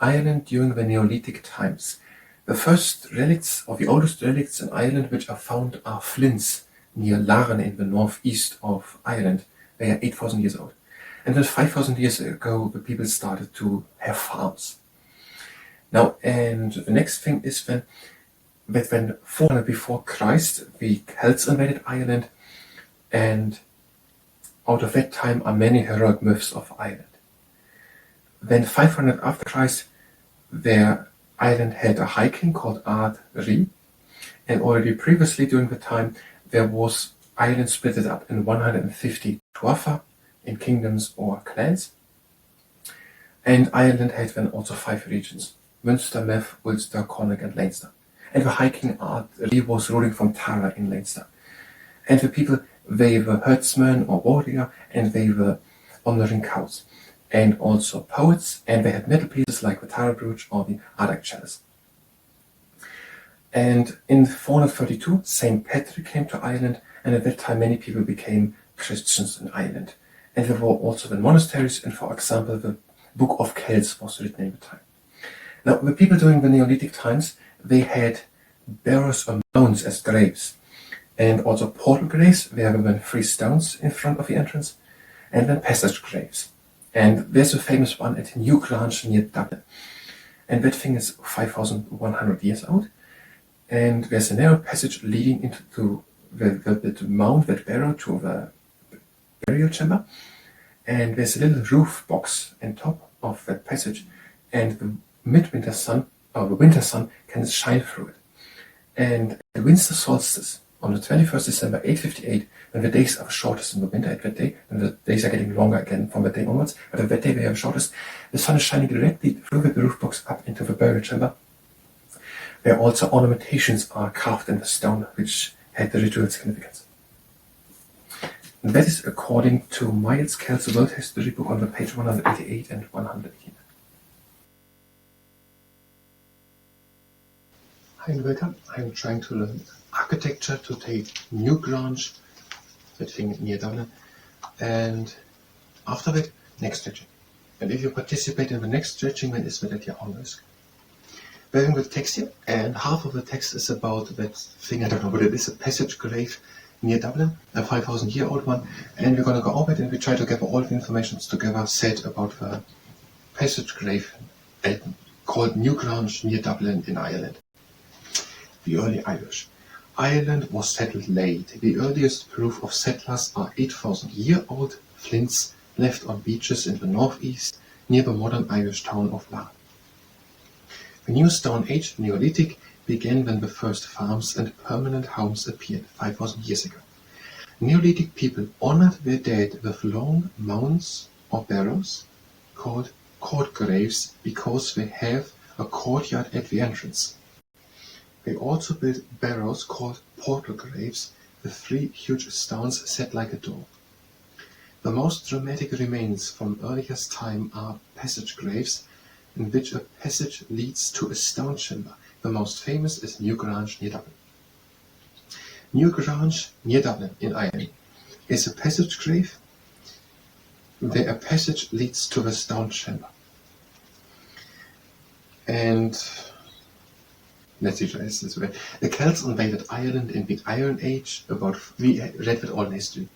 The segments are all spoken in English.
Ireland during the Neolithic times. The first relics, or the oldest relics in Ireland which are found, are flints near Larne in the northeast of Ireland. They are 8,000 years old. And then 5,000 years ago, the people started to have farms. Now, and the next thing is when 400 before Christ, the Celts invaded Ireland, and out of that time are many heroic myths of Ireland. Then 500 after Christ, their island had a high king called Ard Ri, and already previously during the time there was Ireland split up in 150 tuatha in kingdoms or clans, and Ireland had then also 5 regions: Munster, Meath, Ulster, Connacht and Leinster. And the high king Ard Ri was ruling from Tara in Leinster. And the people, they were herdsmen or warrior, and they were honouring cows, and also poets, and they had metal pieces like the Tara brooch or the Ardak chalice. And in 432, St. Patrick came to Ireland, and at that time many people became Christians in Ireland. And there were also the monasteries, and for example the Book of Kells was written in the time. Now the people during the Neolithic times, they had barrows or mounds as graves, and also portal graves where there were 3 stones in front of the entrance, and then passage graves. And there's a famous one at Newgrange near Dublin, and that thing is 5,100 years old, and there's a narrow passage leading into the mound, that barrow, to the burial chamber, and there's a little roof box on top of that passage, and the midwinter sun, or the winter sun, can shine through it. And at the winter solstice, on the 21st December 858, when the days are shortest in the winter at that day, and the days are getting longer again from that day onwards, but at that day they are shortest, the sun is shining directly through the roof box up into the burial chamber, where also ornamentations are carved in the stone, which had the ritual significance. And that is according to Miles Kell's World History book on the page 188 and 189. Hi and welcome. I'm trying to learn architecture to take Newgrange, that thing near Dublin, and after that, Neckstretching. And if you participate in the Neckstretching, then it's at your own risk. We're having the text here, and half of the text is about that thing, I don't know what it is, a passage grave near Dublin, a 5,000-year-old one, and we're going to go over it and we try to gather all the information together said about the passage grave called Newgrange near Dublin in Ireland. The early Irish. Ireland was settled late. The earliest proof of settlers are 8,000-year-old flints left on beaches in the northeast near the modern Irish town of Larne. The New Stone Age, Neolithic, began when the first farms and permanent homes appeared 5,000 years ago. Neolithic people honored their dead with long mounds or barrows called court graves because they have a courtyard at the entrance. They also built barrows called portal graves with 3 huge stones set like a door. The most dramatic remains from earliest time are passage graves, in which a passage leads to a stone chamber. The most famous is Newgrange near Dublin. Newgrange near Dublin in Ireland is a passage grave where a passage leads to the stone chamber. And let's see, this way. The Celts invaded Ireland in the Iron Age we read that all in history.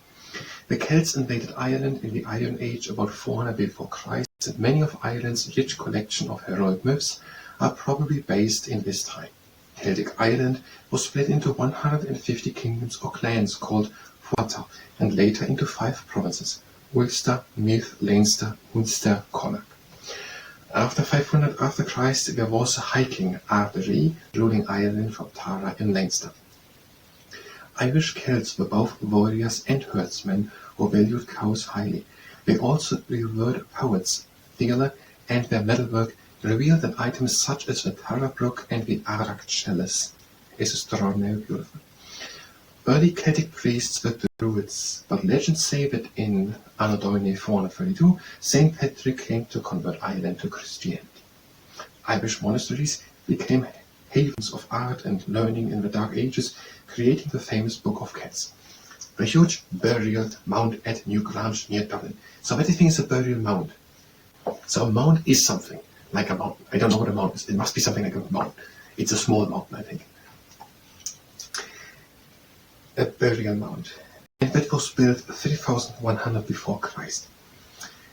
The Celts invaded Ireland in the Iron Age about 400 before Christ, and many of Ireland's rich collection of heroic myths are probably based in this time. Celtic Ireland was split into 150 kingdoms or clans called Tuatha, and later into 5 provinces: Ulster, Meath, Leinster, Munster, Connacht. After 500 after Christ, there was a high king, Ard Ri, ruling Ireland from Tara in Leinster. Irish Celts were both warriors and herdsmen who valued cows highly. They also revered poets, Thela, and their metalwork revealed that items such as the Tara brook and the Ardak chalice is extraordinarily beautiful. Early Celtic priests were Druids, but legends say that in Anno Domini 432, St. Patrick came to convert Ireland to Christianity. Irish monasteries became havens of art and learning in the Dark Ages, creating the famous Book of Kells. The huge burial mound at Newgrange near Dublin. So everything is a burial mound. So a mound is something. like a mountain. I don't know what a mountain is. It must be something like a mountain. It's a small mountain, I think. A burial mound. And that was built 3100 before Christ.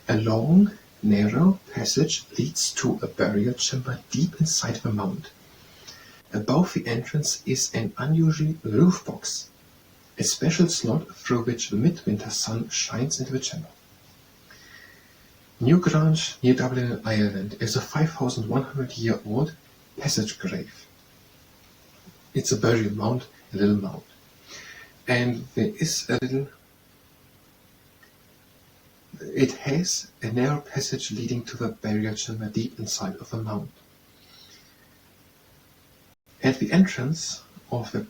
A long, narrow passage leads to a burial chamber deep inside the mound. Above the entrance is an unusual roof box, a special slot through which the midwinter sun shines into the chamber. Newgrange, near Dublin, Ireland, is a 5,100-year-old passage grave. It's a burial mound, a little mound. And there is a little... It has a narrow passage leading to the burial chamber deep inside of the mound. At the entrance of the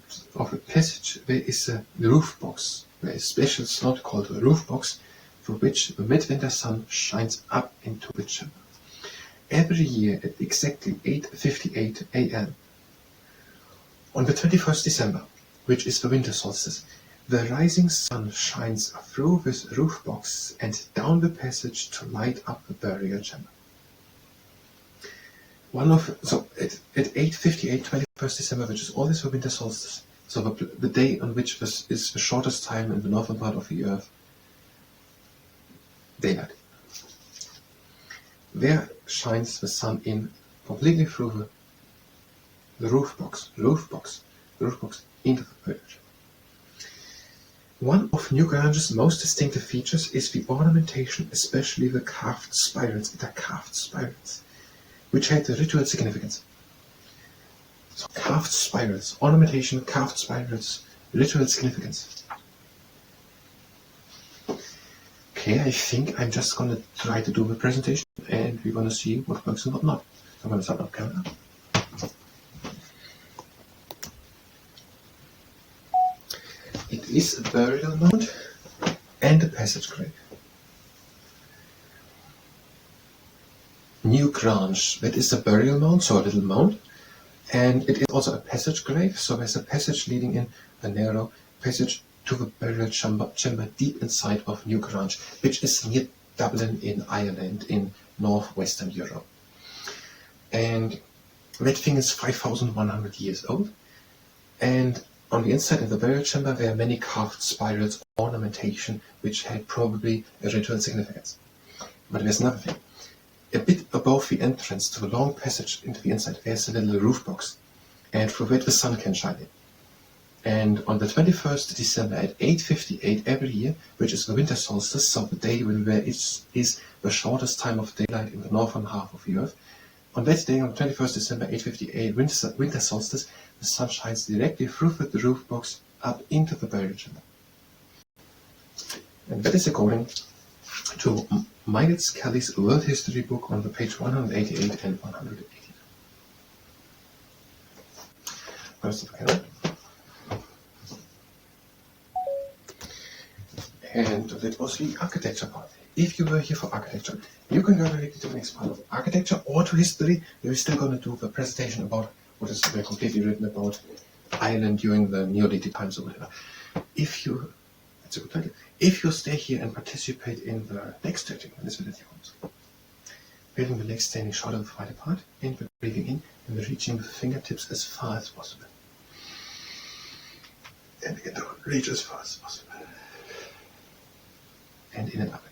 passage there is a roof box, a special slot called a roof box, through which the midwinter sun shines up into the chamber. Every year at exactly 8:58 a.m. on the 21st December, which is the winter solstice, the rising sun shines through this roof box and down the passage to light up the burial chamber. At 8:58, 21st December, which is always the winter solstice, so the day on which this is the shortest time in the northern part of the earth, daylight. There shines the sun in completely through the roof box into the burial chamber. One of Newgrange's most distinctive features is the ornamentation, especially the carved spirals. It are carved spirals, which had a ritual significance. So carved spirals, ornamentation, carved spirals, ritual significance. Okay, I think I'm just going to try to do the presentation and we're going to see what works and what not. So I'm going to start up camera. It is a burial mound and a passage grave. Newgrange, that is a burial mound, so a little mound, and it is also a passage grave, so there's a passage leading in, a narrow passage to the burial chamber deep inside of Newgrange, which is near Dublin in Ireland in northwestern Europe. And that thing is 5,100 years old, and on the inside in the burial chamber there are many carved spirals, ornamentation, which had probably a ritual significance. But there's another thing. A bit above the entrance to the long passage into the inside there's a little roof box, and through that the sun can shine in. And on the 21st December at 8:58 every year, which is the winter solstice, so the day when there is the shortest time of daylight in the northern half of the earth, on that day, on the 21st December, 8:58, winter solstice, the sun shines directly through the roof box up into the burial chamber. And that is according to Miles Kelly's World History book on the page 188 and 189. First of all, and that was the architecture part. If you were here for architecture, you can go directly to the next part of architecture or to history. We're still going to do the presentation about what is completely written about Ireland during the Neolithic times or whatever. That's a good title. If you stay here and participate in the Neckstretching, this will let you also. Building the legs standing shoulder wide apart, and breathing in and reaching the fingertips as far as possible. And again down, reach as far as possible. And in and up.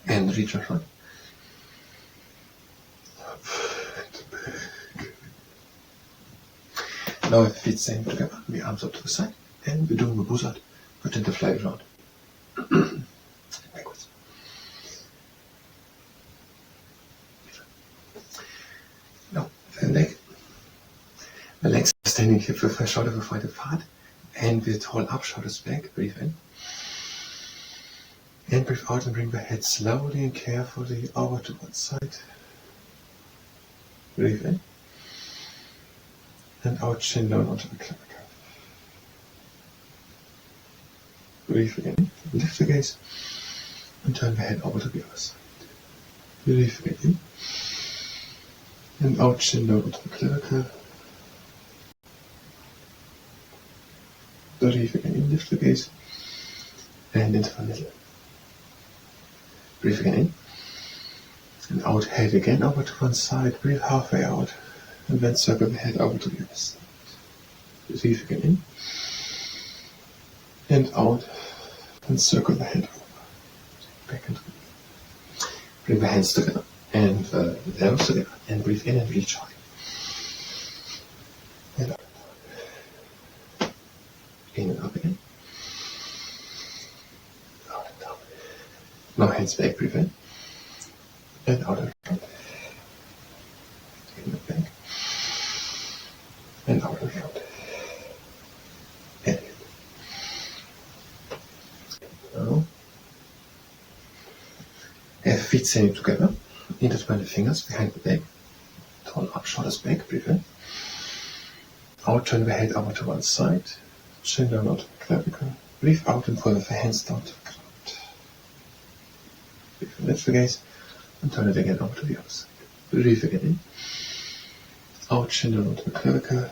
And reach in front. Up and back. Now with feet staying together, the arms up to the side, and we're doing the buzzard, pretend to fly around. Backwards. Now, the legs are standing here with the shoulder wide apart, and we hold up, shoulders back, breathe in. And breathe out and bring the head slowly and carefully over to one side. Breathe in. And out, chin down onto the clavicle. Breathe in, lift the gaze, and turn the head over to the other side. Breathe in. And out, chin down onto the clavicle. Breathe again in, lift the gaze, and into the middle. Breathe again in, and out, head again over to one side, breathe halfway out, and then circle the head over to the other side. Breathe again in, and out, and circle the head over. Back into the middle. Bring the hands together, and the elbows together, and breathe in and reach high. And up. In and up again. Out and down. Now hands back, breathe in. And out and round. In and back. And out and round. And in. Now, have feet standing together. Intertwine the fingers behind the back. Turn up, shoulders back, breathe in. Out, turn the head over to one side. Chin down onto the clavicle. Breathe out and pull the hands down to the ground. Breathe in, lift the gaze, and turn it again over to the other side. Breathe again in. Out, chin down onto the clavicle,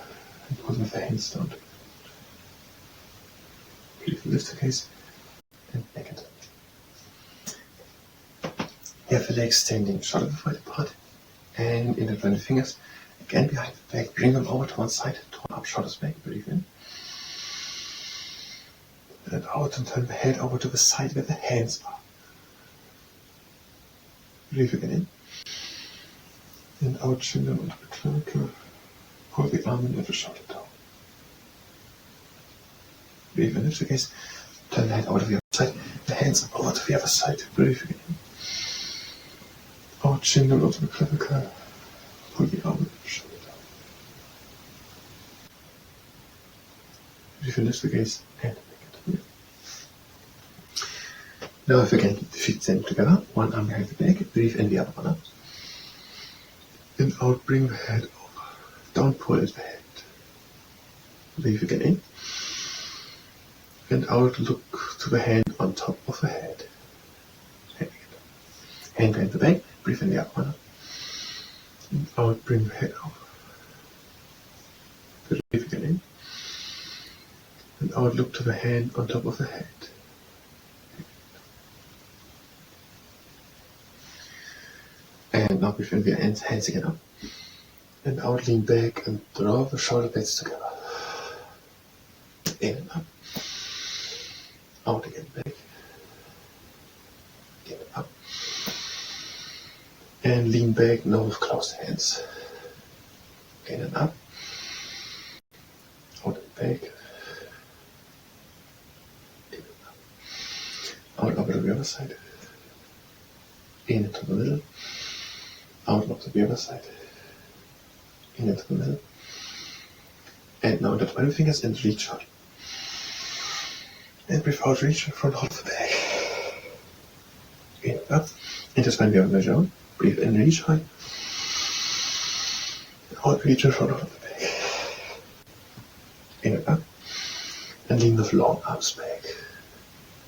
and pull the hands down to the ground. Breathe in, lift the gaze, and back into it. Have the legs standing shoulder width wide apart, and intertwine the fingers again behind the back. Bring them over to one side. Turn up, shoulders back. Breathe in. And out, and turn the head over to the side where the hands are. Breathe again in. And out, chin down onto the clavicle. Pull the arm and the shoulder down. Breathe in, lift the gaze. Turn the head over to the other side. The hands over to the other side. Breathe again in. Out, chin down onto the clavicle. Pull the arm and the shoulder down. Breathe in, lift the gaze. And now if again, the feet stand together, one arm behind the back, breathe in the other one up. And out, bring the head over. Down, pull the head. Breathe again in. And out, look to the hand on top of the head. Hand behind the back, breathe in the other one up. And out, bring the head over. Breathe again in. And out, look to the hand on top of the head. And now breathe in the hands again up. And out, lean back and draw the shoulder blades together. In and up. Out again, back. In and up. And lean back, now with closed hands. In and up. Out and back. In and up. Out over to the other side. In into the middle. Out up to the other side. In into the middle. And now intertwine the fingers and reach out. And breathe out, reach in front, hold the back. In and up. Intertwine the other down. Breathe in, reach high. Out, reach in front, hold the back. In and up. And lean with long arms back.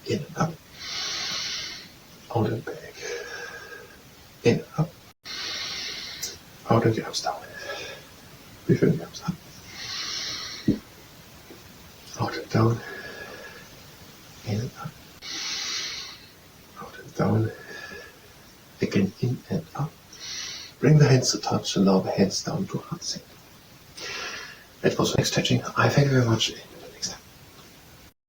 In and up. Out and back. In and up. Out and the arms down. Breathe in the arms up. Out and down. In and up. Out and down. Again, in and up. Bring the hands to touch and allow the hands down to heart center. That was Neckstretching. I thank you very much.